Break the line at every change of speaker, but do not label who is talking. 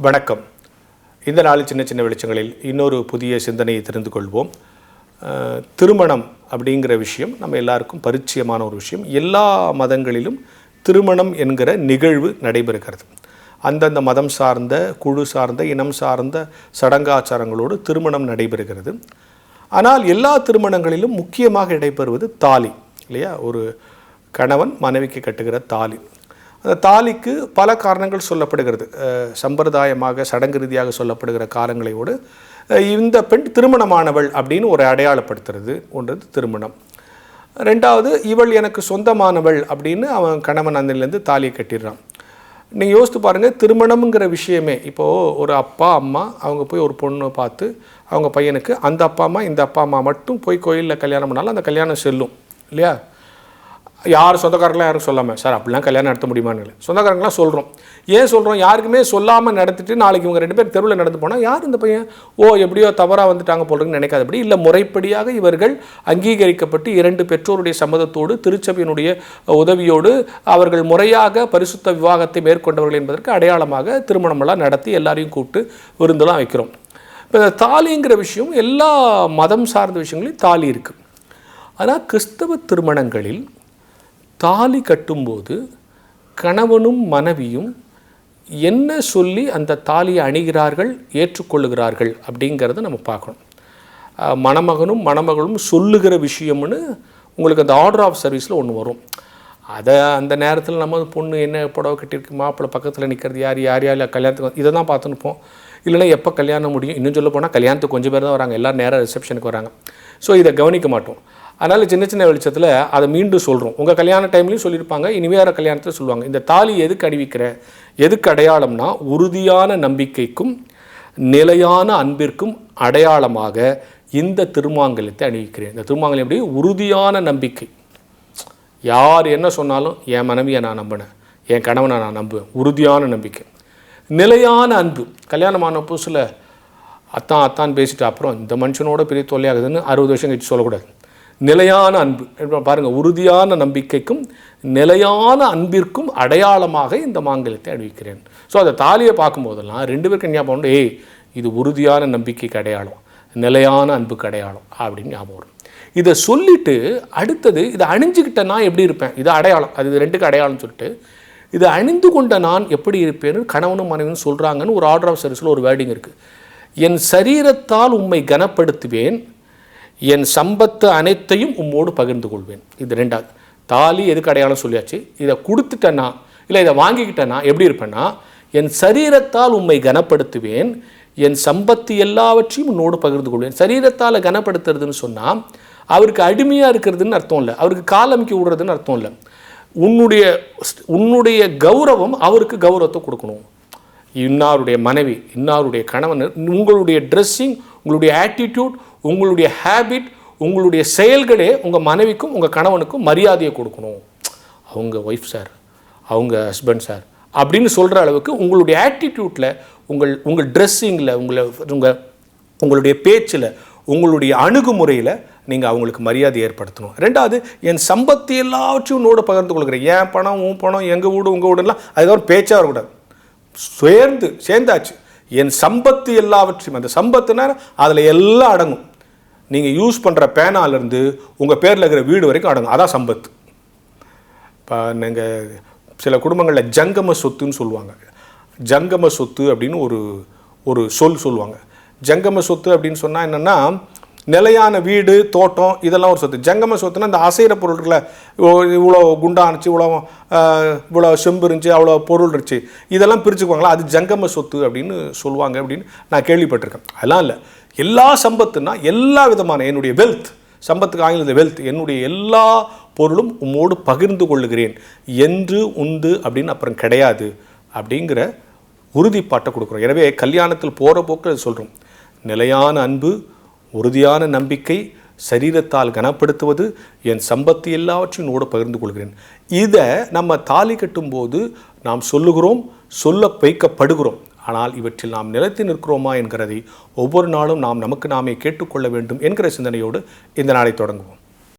வணக்கம். இந்த நாளில் சின்ன சின்ன வெளிச்சங்களில் இன்னொரு புதிய சிந்தனையை தெரிந்து கொள்வோம். திருமணம் அப்படிங்கிற விஷயம் நம்ம எல்லாருக்கும் பரிச்சயமான ஒரு விஷயம். எல்லா மதங்களிலும் திருமணம் என்கிற நிகழ்வு நடைபெறுகிறது. அந்தந்த மதம் சார்ந்த, குழு சார்ந்த, இனம் சார்ந்த சடங்காச்சாரங்களோடு திருமணம் நடைபெறுகிறது. ஆனால் எல்லா திருமணங்களிலும் முக்கியமாக நடைபெறுவது தாலி, இல்லையா? ஒரு கணவன் மனைவிக்கு கட்டுகிற தாலி. அந்த தாலிக்கு பல காரணங்கள் சொல்லப்படுகிறது. சம்பிரதாயமாக சடங்கு ரீதியாக சொல்லப்படுகிற காரணங்களோடு இந்த பெண் திருமணமானவள் அப்படின்னு ஒரு அடையாளப்படுத்துறது ஒன்றது திருமணம். ரெண்டாவது, இவள் எனக்கு சொந்தமானவள் அப்படின்னு அவன் கணவன் அன்னிலேருந்து தாலியை கட்டிடுறான். நீங்கள் யோசித்து பாருங்கள், திருமணம்ங்கிற விஷயமே இப்போது ஒரு அப்பா அம்மா அவங்க போய் ஒரு பொண்ணை பார்த்து அவங்க பையனுக்கு அந்த அப்பா அம்மா இந்த அப்பா அம்மா மட்டும் போய் கோயிலில் கல்யாணம் பண்ணாலும் அந்த கல்யாணம் செல்லும், இல்லையா? யார் சொந்தக்காரங்களாம் யாரும் சொல்லாமல் சார் அப்படிலாம் கல்யாணம் நடத்த முடியுமான்னு சொந்தக்காரங்களாம் சொல்கிறோம். ஏன் சொல்கிறோம்? யாருக்குமே சொல்லாமல் நடத்திட்டு நாளைக்கு இவங்க 2 பேர் தெருவில் நடந்து போனால் யார் இந்த பையன் எப்படியோ தவறாக வந்துட்டாங்க போடுறதுன்னு நினைக்காதபடி, இல்லை முறைப்படியாக இவர்கள் அங்கீகரிக்கப்பட்டு 2 பெற்றோருடைய சம்மதத்தோடு திருச்சபையினுடைய உதவியோடு அவர்கள் முறையாக பரிசுத்த விவாகத்தை மேற்கொண்டவர்கள் என்பதற்கு அடையாளமாக திருமணமெல்லாம் நடத்தி எல்லாரையும் கூப்பிட்டு விருந்தெல்லாம் வைக்கிறோம். இப்போ தாலிங்கிற விஷயம் எல்லா மதம் சார்ந்த விஷயங்களையும் தாலி இருக்குது. ஆனால் கிறிஸ்தவ திருமணங்களில் தாலி கட்டும்போது கணவனும் மனைவியும் என்ன சொல்லி அந்த தாலியை அணிகிறார்கள், ஏற்றுக்கொள்ளுகிறார்கள் அப்படிங்கிறத நம்ம பார்க்கணும். மணமகனும் மணமகளும் சொல்லுகிற விஷயம்னு உங்களுக்கு அந்த ஆர்டர் ஆஃப் சர்வீஸில் ஒன்று வரும். அதை அந்த நேரத்தில் நம்ம பொண்ணு என்ன புடவை கட்டியிருக்கு, மாப்பிள்ளை பக்கத்தில் நிற்கிறது யார் யார் யார் கல்யாணத்துக்கு இதை தான் பார்த்துனுப்போம். இல்லைனா எப்போ கல்யாணம் முடியும், இன்னும் சொல்ல போனால் கல்யாணத்துக்கு கொஞ்சம் பேர் தான் வராங்க, எல்லோரும் நேராக ரிசப்ஷனுக்கு வராங்க. ஸோ இதை கவனிக்க மாட்டோம். அதனால் சின்ன சின்ன வெளிச்சத்தில் அதை மீண்டும் சொல்கிறோம். உங்கள் கல்யாண டைம்லையும் சொல்லியிருப்பாங்க, இனிமேற கல்யாணத்தில் சொல்லுவாங்க. இந்த தாலி எதுக்கு அணிவிக்கிற, எதுக்கு அடையாளம்னா உறுதியான நம்பிக்கைக்கும் நிலையான அன்பிற்கும் அடையாளமாக இந்த திருமாங்கல்யத்தை அணிவிக்கிறேன். இந்த திருமாங்கல்யம் எப்படி? உறுதியான நம்பிக்கை. யார் என்ன சொன்னாலும் என் மனைவியை நான் நம்பினேன், என் கணவனை நான் நம்புவேன், உறுதியான நம்பிக்கை. நிலையான அன்பு. கல்யாணமான புதுசில் அத்தான் பேசிட்டு அப்புறம் இந்த மனுஷனோட பெரிய தொல்லையாகுதுன்னு 60 வருஷம் கழிச்சு சொல்லக்கூடாது. நிலையான அன்பு பாருங்கள், உறுதியான நம்பிக்கைக்கும் நிலையான அன்பிற்கும் அடையாளமாக இந்த மாங்கல்யத்தை அணிவிக்கிறேன். ஸோ அந்த தாலியை பார்க்கும்போதெல்லாம் 2 பேருக்கு ஞாபகம் உண்டு, இது உறுதியான நம்பிக்கைக்கு அடையாளம், நிலையான அன்புக்கு அடையாளம் அப்படின்னு ஞாபகம் வரும். இதை சொல்லிவிட்டு அடுத்தது இதை அணிஞ்சுக்கிட்ட நான் எப்படி இருப்பேன், இது அடையாளம், அது 2க்கு அடையாளம்னு சொல்லிட்டு இதை அணிந்து கொண்ட நான் எப்படி இருப்பேன்னு கணவனும் மனைவியும் சொல்கிறாங்கன்னு ஒரு ஆர்டர் ஆஃப் சர்வீஸில் ஒரு வேர்டிங் இருக்குது. என் சரீரத்தால் உம்மை கனப்படுத்துவேன், என் சம்பத்து அனைத்தையும் உம்மோடு பகிர்ந்து கொள்வேன். இது 2வது. தாலி எதுக்கு அடையாளம் சொல்லியாச்சு. இதை கொடுத்துட்டேன்னா இல்லை இதை வாங்கிக்கிட்டேன்னா எப்படி இருப்பேன்னா, என் சரீரத்தால் உம்மை கனப்படுத்துவேன், என் சம்பத்து எல்லாவற்றையும் உன்னோடு பகிர்ந்து கொள்வேன். சரீரத்தால் கனப்படுத்துறதுன்னு சொன்னால் அவருக்கு அடிமையாக இருக்கிறதுன்னு அர்த்தம் இல்லை, அவருக்கு காலமிக்க விடுறதுன்னு அர்த்தம் இல்லை. உன்னுடைய கௌரவம் அவருக்கு கௌரவத்தை கொடுக்கணும். இன்னாருடைய மனைவி, இன்னாருடைய கணவன், உங்களுடைய ட்ரெஸ்ஸிங், உங்களுடைய ஆட்டிடியூட், உங்களுடைய ஹேபிட், உங்களுடைய செயல்களே உங்கள் மனைவிக்கும் உங்கள் கணவனுக்கும் மரியாதையை கொடுக்கணும். அவங்க ஒய்ஃப் சார், அவங்க ஹஸ்பண்ட் சார் அப்படின்னு சொல்கிற அளவுக்கு உங்களுடைய ஆட்டிடியூட்டில், உங்கள் ட்ரெஸ்ஸிங்கில், உங்களுடைய பேச்சில், உங்களுடைய அணுகுமுறையில் நீங்கள் அவங்களுக்கு மரியாதை ஏற்படுத்தணும். 2வது, என் சம்பத்து எல்லாவற்றையும் உன்னோடு பகிர்ந்து கொள்கிறேன். என் பணம் உன் பணம், எங்கள் வீடு உங்கள் வீடுலாம் அதுக்கப்புறம் பேச்சாக இருக்கக்கூடாது. சேர்ந்தாச்சு. என் சம்பத்து எல்லாவற்றையும், அந்த சம்பத்துனா அதில் எல்லாம் அடங்கும். நீங்கள் யூஸ் பண்ணுற பேனாலேருந்து உங்கள் பேரில் இருக்கிற வீடு வரைக்கும் அடங்கும். அதான் சம்பத்து. இப்போ நீங்கள் சில குடும்பங்களில் ஜங்கம சொத்துன்னு சொல்லுவாங்க. ஜங்கம சொத்து அப்படின்னு ஒரு சொல்லுவாங்க. ஜங்கம சொத்து அப்படின்னு சொன்னால் என்னென்னா, நிலையான வீடு, தோட்டம், இதெல்லாம் ஒரு சொத்து. ஜங்கம சொத்துனா இந்த அசைகிற பொருட்களை, இவ்வளோ குண்டா இருந்துச்சு, இவ்வளோ செம்பு இருந்துச்சு, அவ்வளோ பொருள் இருந்துச்சு, இதெல்லாம் பிரிச்சுக்குவாங்களா, அது ஜங்கம சொத்து அப்படின்னு சொல்லுவாங்க அப்படின்னு நான் கேள்விப்பட்டிருக்கேன். அதெல்லாம் இல்லை. எல்லா சம்பத்துனா எல்லா விதமான என்னுடைய வெல்த், சம்பத்துக்கு ஆங்கிலத்தில் வெல்த், என்னுடைய எல்லா பொருளும் உம்மோடு பகிர்ந்து கொள்ளுகிறேன் என்று உண்டு அப்படின்னு அப்புறம் கிடையாது அப்படிங்கிற உறுதிப்பாட்டை கொடுக்குறோம். எனவே கல்யாணத்தில் போகிற போக்கு சொல்கிறோம். நிலையான அன்பு, உறுதியான நம்பிக்கை, சரீரத்தால் கனப்படுத்துவது, என் சம்பத்து எல்லாவற்றையும் என்னோடு பகிர்ந்து கொள்கிறேன். இதை நம்ம தாலி கட்டும்போது நாம் சொல்லுகிறோம், சொல்ல வைக்கப்படுகிறோம். ஆனால் இவற்றில் நாம் நிலைத்து நிற்கிறோமா என்கிறதை ஒவ்வொரு நாளும் நாம் நமக்கு நாமே கேட்டுக்கொள்ள வேண்டும் என்கிற சிந்தனையோடு இந்த நாளை தொடங்குவோம்.